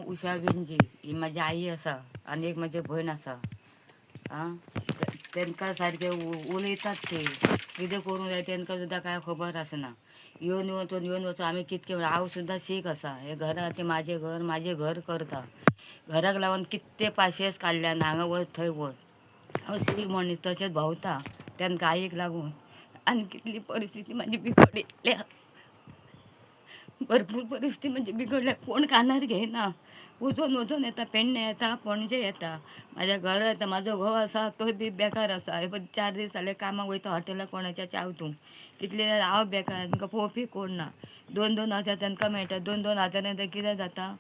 Usha Benji ही माझी आई असा आणि एक माझी बहीण असा. त्यांका सारखे उलयतात ते कितें करूंक जाय त्यांका सुद्धा काय खबर आसना. येवन वचून आम्ही कितके हांव सुद्धा शीक असा. हे घरा ते माझे घर करता. घराक लावून कितके पाशेस काढल्यान हांगा वर थंय वर. हांव शीक मनीस तशेंच भोंवता त्यांका आईक लागून. आणि कितली परिस्थिती माझी बिगडल्या. भरपूर परिस्थिती म्हणजे बिघडल्या. कोण कानार घेना. वचून येता पेडणे येता पणजे येता. माझ्या घरा येता. माझो घोव असा तो बी बेकार असा. हे 4 दीस जाले कामाक वयता हॉटेलाक कोणाच्या चावतूंक. कितले हांव बेकार तांकां पळोवपी कोण ना. 2-2 हजार तांकां मेळटा. 2-2 हजारांनी ते कितें जाता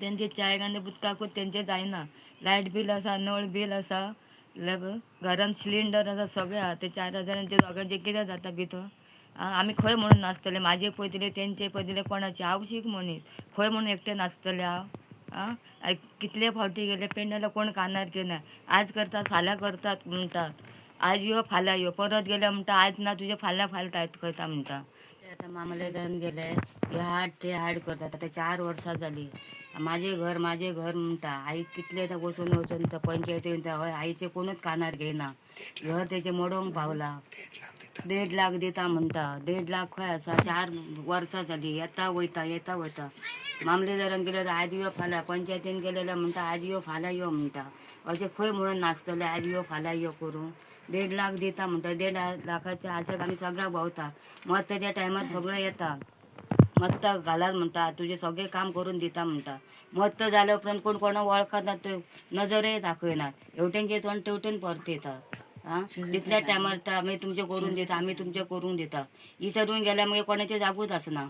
तेंचे चायक आनी उदकाकूच तेंचे जायना. लायट बील आसा, नळ बील आसा, घरान सिलिंडर आसा, सगळें आहा. ते 4 हजारांचे दोगांचे कितें जाता भितर. आमी खंय म्हणून नासतले. म्हाजे पयतले तेंचे पयतले कोणाचे. हांव शीक मनीस खंय म्हणून एकटें नासतलें हांव. कितले फावटी गेले पेडण्याला कोण कानार घेना. आज करतात फाल्यां करतात म्हणटात. आज यो फाल्यां यो परत गेले म्हणटा आज ना तुजे फाल्यां करता म्हणटा. आता मामलेदारान गेले हे हाड करतात. आता 4 वर्सां जाली. माझे घर म्हणटा. आई कितले आता वचून पंचायतीन हय आईचे कोणूच कानार घेना. घर त्याचे मोडोंक पावला. 1.5 लाख दिता म्हणटा. 1.5 लाख खंय आसा. 4 वर्सां जाली. येता वयता. मामलेदारान गेले आज यो फाल्यां. पंचायतीन गेलेले म्हणटा आज यो फाल्यां यो म्हणटा. अशें खंय म्हणून नासतले आज यो फाल्यां यो करून. 1.5 लाख दिता म्हणटा. 1.5 लाखाच्या आशेक आमी सगळ्याक भोंवता. मताच्या टायमार सगळें येता. मत घालात म्हणटा. तुझे सगळे काम करून दिता म्हणटा. मत जाल्या उपरांत कोण कोणा वळखना ते नजरे दाखयनात. हेवटेंचे तोंड तेवटेन परतयतात. तितल्या टायमार आमी तुमचे करून दिता आमी तुमचे करून दिता. इसरून गेल्या मागीर कोणाचे जागूच आसना.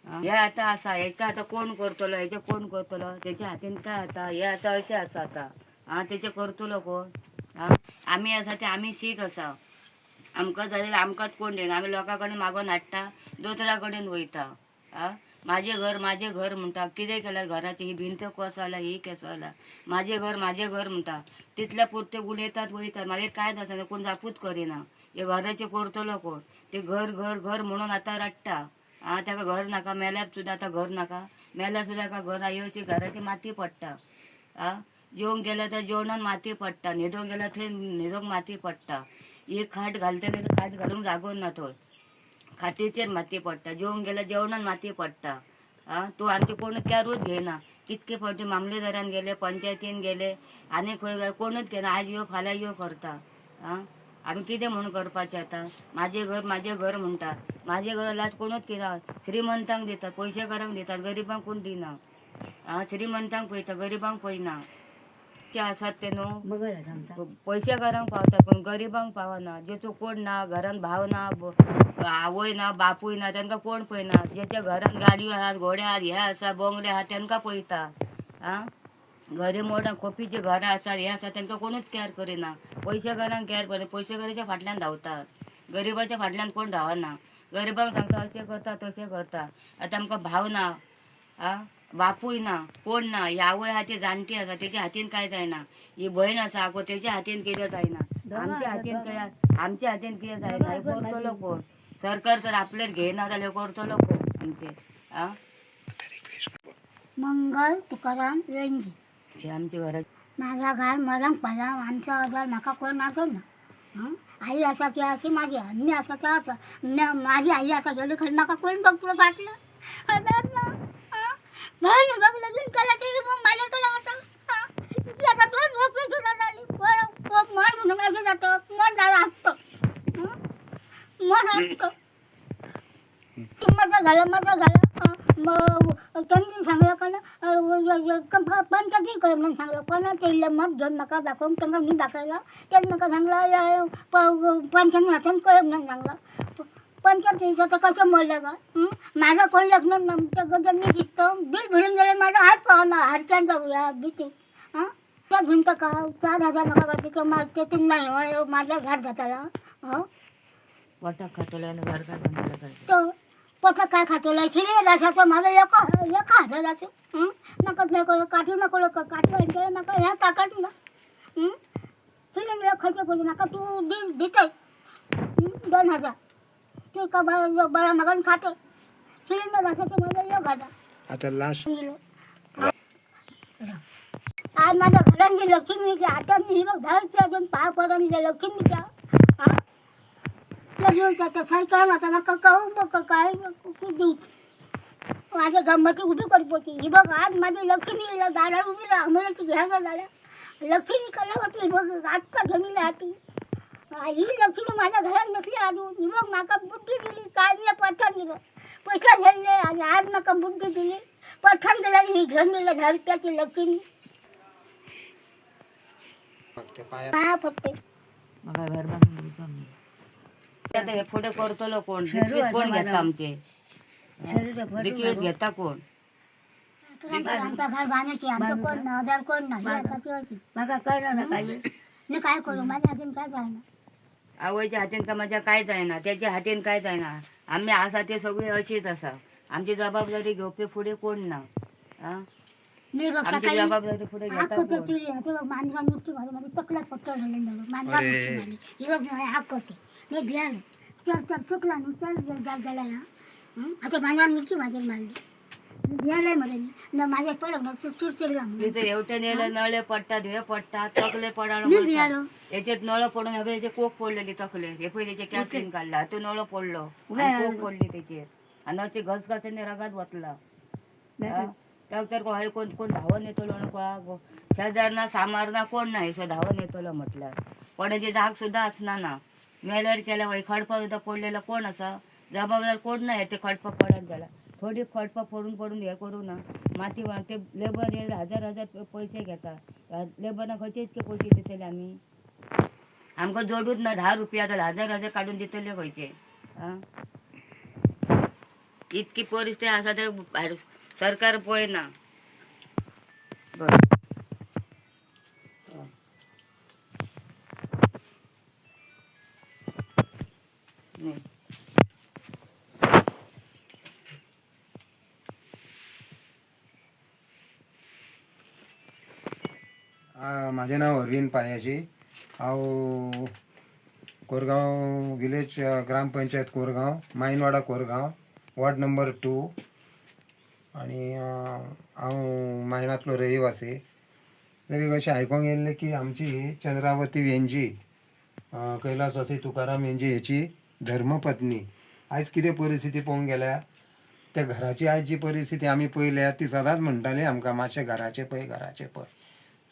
हे आता आसा हेका आता कोण करतलो हेचे कोण करतलो तेच्या हातीन काय आता हे आसा अशें आसा आता. तेचे करतलो कोण. आमी आसा ते आमी शीक आसा. आमकां जाल्यार आमकांच कोण देना. आमी लोकां कडेन मागोन हाडटा दोतोरा कडेन वयता. माझे घर म्हणटा. कितें केल्यार घराची ही भिंत कोसळला ही केसळला. माझे घर म्हणटा. तितल्या पुरते उलयतात वयतात. मागीर कांय आसना कोण जापूच करिना. हे घराचे करतलो कोण. ते घर म्हणून आता रडटा. ताका घर नाका. मेल्यार सुद्धा आता घर नाका. मेल्यार सुद्धा एका घर ही अशी घराची माती पडटा. जेवंक गेल्यार तर जेवणान माती पडटा. न्हिदोंक गेल्यार थंय न्हिदोंक माती पडटा. एक खाट घालतले तर खाट घालूंक जागो ना थंय. खाटीचेर माती पडटा. जेवंक गेल्यार जेवणान माती पडटा. तो आमचे कोण कॅरूच घेना. कितके फावटी मामलेदारान गेले पंचायतीन गेले आनी खंय कोणूच घेना. आज यो फाल्यां यो करता. आमी कितें म्हणून करपाचें आता. माझे घर म्हणटा. माझे घर लास्ट कोणूच केना. श्रीमंतांक दितात पयशेकारांक दितात गरिबांक कोण दिना. श्रीमंतांक पळयता गरिबांक पळयना. ते आसात ते न्हू पयशेकारांक पावतात पण गरिबांक पावना. जेचो कोण ना घरान भाव ना आवय ना बापूय ना तांकां कोण पळयना. जेच्या घरान गाडयो आहात घोडे आहात हे आसा बंगले आहात तांकां पळयता. घरी मोडा खोपीची घरां आसात हे आसा तांकां कोणूच कॅर करिना. पयशेकारांक कॅर करिना. पयशेकाराच्या फाटल्यान धांवतात. गरिबाच्या फाटल्यान कोण धांवना. गरिबांक सांगता अशें करता तशें करता. आता आमकां भाव ना बापूय ना कोण ना. ही आवय आहा ती जाणटी आसा तेच्या हातीन काय जायना. ही बहीण आसा आगो तेच्या हातीन कितें जायना. आमच्या हातीन कितें जायना. हे करतलो कोण. सरकार तर आपल्यार घेयना जाल्यार करतलो कोण आमचे. मंगल तुकाराम वेंजी. हे आमचे घरात माझा घर मरण पडला. आमचा आजार नका कोण असो ना. आई असा ती अशी माझी अन्य असा त्या असा माझी आई असा गेली खरं नका कोण बघतो फाटलं. बघलं मग माझ्याकडे आता 2 वर्ष झाली. मन म्हणून असं जातं. मन झालं असतं. मन असतं माझं झालं. मग त्यांनी सांगलं का पंचायती कर म्हणून सांगलं. कोणाच्या इल्लं मत घेऊन नका दाखवून त्यांना मी दाखवायला त्यांनी नका सांगलं. पंचायती हातान कळ म्हणून सांगलं. पंचायतीचं तर कसं बोललं का. माझं कोण लग्न आमच्या मी दिसतं बिल भरून गेले. माझा हात पाहना हारच्यांचा भीती. त्या भिंत का 4,000 नका वाटते तर माझं ते नाही माझ्या घाट घाताला. वाटा खातले आणि घर काय तर पथ काय खातोला शिळे रसाचं माझं एका हजाराचं. नका नको काठी नको काठी आणखी नका ह्या टाकायची ना. शिळे खर्च करू नका तू देते 2,000 तू का बरं मगन खाते. सिलेंडर रसाचं माझं 1,000. आता लास्ट आज माझ्या घरातली लक्ष्मीच्या हातात ही बघ 10 रुपया अजून पाय पडून लक्ष्मीच्या हा लगेच सरकार आता नका कहू बघ काय देऊ माझ्या गंमती उभी पडपोती ही बघ आज माझी लक्ष्मी दारा उभी आंबोळ्याची घ्यायला झाल्या लक्ष्मी कला होती ही बघ आत्ता घेऊन हाती ही लक्ष्मी माझ्या घरात नसली अजून ही बघ माका बुद्धी दिली काय मी पठाण दिलं पैसा घेतले आणि आज नका बुद्धी दिली पठाण दिला ही घेऊन दिलं 10 रुपयाची लक्ष्मी पाया फक्त मला घर बांधून द्यायचं आम्ही. आता हे पुढे करतलो कोण रिक्वेस्ट कोण घेता आमचे रिक्वेस्ट घेता कोण आमचा घर बांधायची आमचं कोण ना आधार कोण नाही माका कळलं ना काय करू माझ्या हातून काय जायना आवयच्या हातीन का माझ्या काय जायना त्याच्या हातीन काय जायना आम्ही असा ते सगळे अशीच असा आमची जबाबदारी घेवपे पुढे कोण ना हा? मी बघ आमची सकाळी जबाबदारी पुढे घेता कोण मांजरा नुकती माझं माझी तकला पट्ट झालेलं मांजरा नुकती झाली ही बघ मला हाक करते मी भियाले चल चुकला नाही चल झाला आता मांजरा नुकती माझ्या मारली भियालाय म्हणे ना माझ्या पडलं चिडचिडला तिथे एवढे नेलं नळे पडतात हे पडतात तकले मी पडायला भियालो याच्यात नळ पडून हवे याचे कोक पडलेली तकले हे पहिले त्याचे कॅसलिन काढला तो नळ पडलो आणि कोक पडली त्याची आणि अशी घसघसाने रगात बसला तर कोण कोण धावून येतो शेजारना सामारना कोण नाही सो धावून येतो म्हटलं कोणाचे जाग सुद्धा असणार ना मेल्यावर केल्या वय खडपा सुद्धा पडलेला कोण असा जबाबदार कोण नाही ते खडपा पडत झाला थोडी खडपा फोडून हे करू ना माती ते लेबर हे 1000 पैसे घेतात लेबरना खंयचे इतके पैसे दितले आम्ही आमकां जोडूच ना 10 रुपया तर 1000 काढून दितले खंयचे इतकी परिस्थिती असा तर सरकार पळयना बर माझे नाव अरविंद पायाशी हांव कोरगांव विलेज ग्रामपंचायत कोरगांव मायनवाडा कोरगांव वॉर्ड नंबर 2 आणि हांव मायणातलो रहिवासी तरी अशें आयकोंक येयल्लें की आमची चंद्रावती वेंजी कैलासवासी तुकाराम वेंजी हेची धर्मपत्नी आयज कितें परिस्थिती पळोवंक गेल्यार त्या घराची आयज जी परिस्थिती आमी पळयल्या ती सदांच म्हणटाली आमकां मातशें घराचें पळय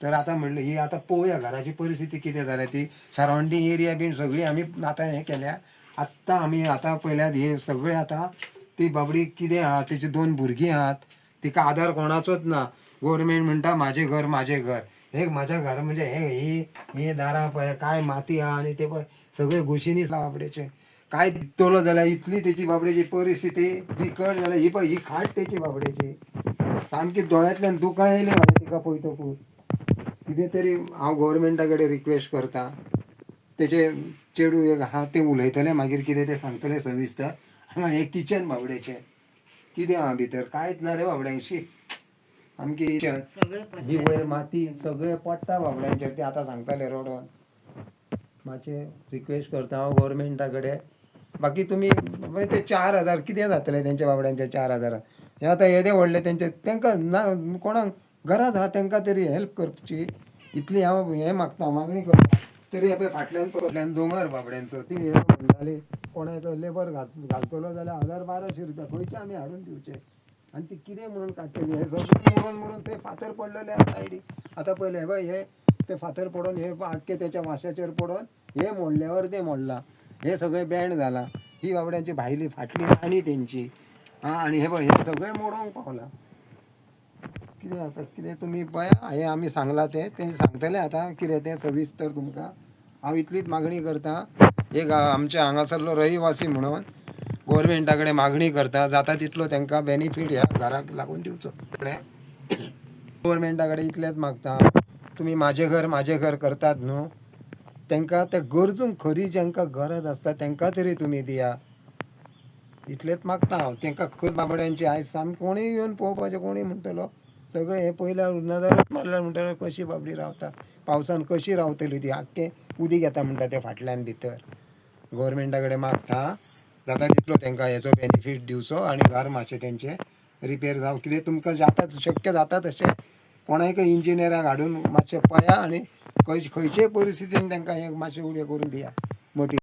तर आतां म्हणलें ही आतां पळोवया घराची परिस्थिती कितें जाल्या ती सरावंडींग एरिया बीन सगळी आमी आतां हें केल्या आत्तां आमी आतां पळयल्यात हे सगळें आतां ती बाबडी कितें आहा तेची 2 भुरगीं आहात तिका आधार कोणाचोच ना गव्हर्मेंट म्हणटा म्हाजें घर हे म्हाज्या घर म्हणजे हे दारां पळय काय माती आहा आनी ते पळय सगळे घुशीनी बाबडेचे काय दितलो जाल्यार इतली तेची बाबडेची परिस्थिती बिकट जाल्यार ही पळय ही खाट तेची बाबडेची सामकी दोळ्यांतल्यान दुकां येयलें म्हाका तिका पळयतकूच कितें तरी हांव गव्हर्मेंटा कडेन रिक्वेस्ट करता तेचे चेडूं एक आहा ते उलयतले मागीर कितें ते सांगतले सविस्तर हांगा हे किचन बाबडेचें कितें आहा भितर कांयच ना रे बाबड्यांशी सामकी ही वयर माती सगळें पडटा बाबड्यांचेर ते आतां सांगतले रोडोन मातशें रिक्वेस्ट करता हांव गव्हर्मेंटा कडेन बाकी तुमी ते 4000 कितें जातलें तेंच्या बाबड्यांचे 4000 हे आतां येदे व्हडले तेंचे तांकां ना कोणाक गरज आहा तांकां तरी हेल्प करची इतली हांव हें मागता मागणी करता तरी हे फाटल्यान दोंगर बाबड्यांचो ती हे म्हणटाली कोणाचो लेबर घालतलो जाल्यार 1200 रुपया खंयचे आमी हाडून दिवचे आनी ती कितें म्हणून काडटली हे सगळें म्हणून ते फातर पडलेले आसा सायडीक आतां पयले हे पळय हे ते फातर पडून हे आख्खे तेच्या माश्याचेर पडून हे मोडल्यावर ते मोडला हे सगळें बँड जाला ही बाबड्यांची भायली फाटली आनी तेंची आनी हे पळय हे सगळें मोडोंक पावला कितें आतां कितें तुमी पळय हे आमी सांगलां ते सांगतले आतां कितें तें सविस्तर तुमकां हांव इतलीच मागणी करता एक आमच्या हांगासरलो रहिवासी म्हणून गव्हर्मेंटा कडेन मागणी करता जाता तितलो तांकां बेनिफीट ह्या घराक लागून दिवचो गव्हर्मेंटा कडेन इतलेंच मागता तुमी म्हाजें घर करतात न्हू तांकां त्या गरजूंक खरी जांकां गरज आसता तांकां तरी तुमी दिया इतलेंच मागता हांव तांकां खंय बाबड्यांची आयज सामकें कोणीय येवन पळोवपाचें कोणीय म्हणटलो सगळें हे पयल्यार नजरच मारल्यार म्हणटले कशी बाबडी रावता पावसान कशी रावतली ती आख्खें उदीक येता म्हणटा ते फाटल्यान भितर गव्हर्मेंटा कडेन मागता जाता तितलो तांकां हेचो बेनिफीट दिवचो आनी घर मातशें तेंचें रिपेर जावं कितें तुमकां जाता शक्य जाता तशें कोणाक इंजिनियराक हाडून मातशें पळया आनी खंयचे परिस्थितीन तांकां हें मातशें उडें करून दिया मोठी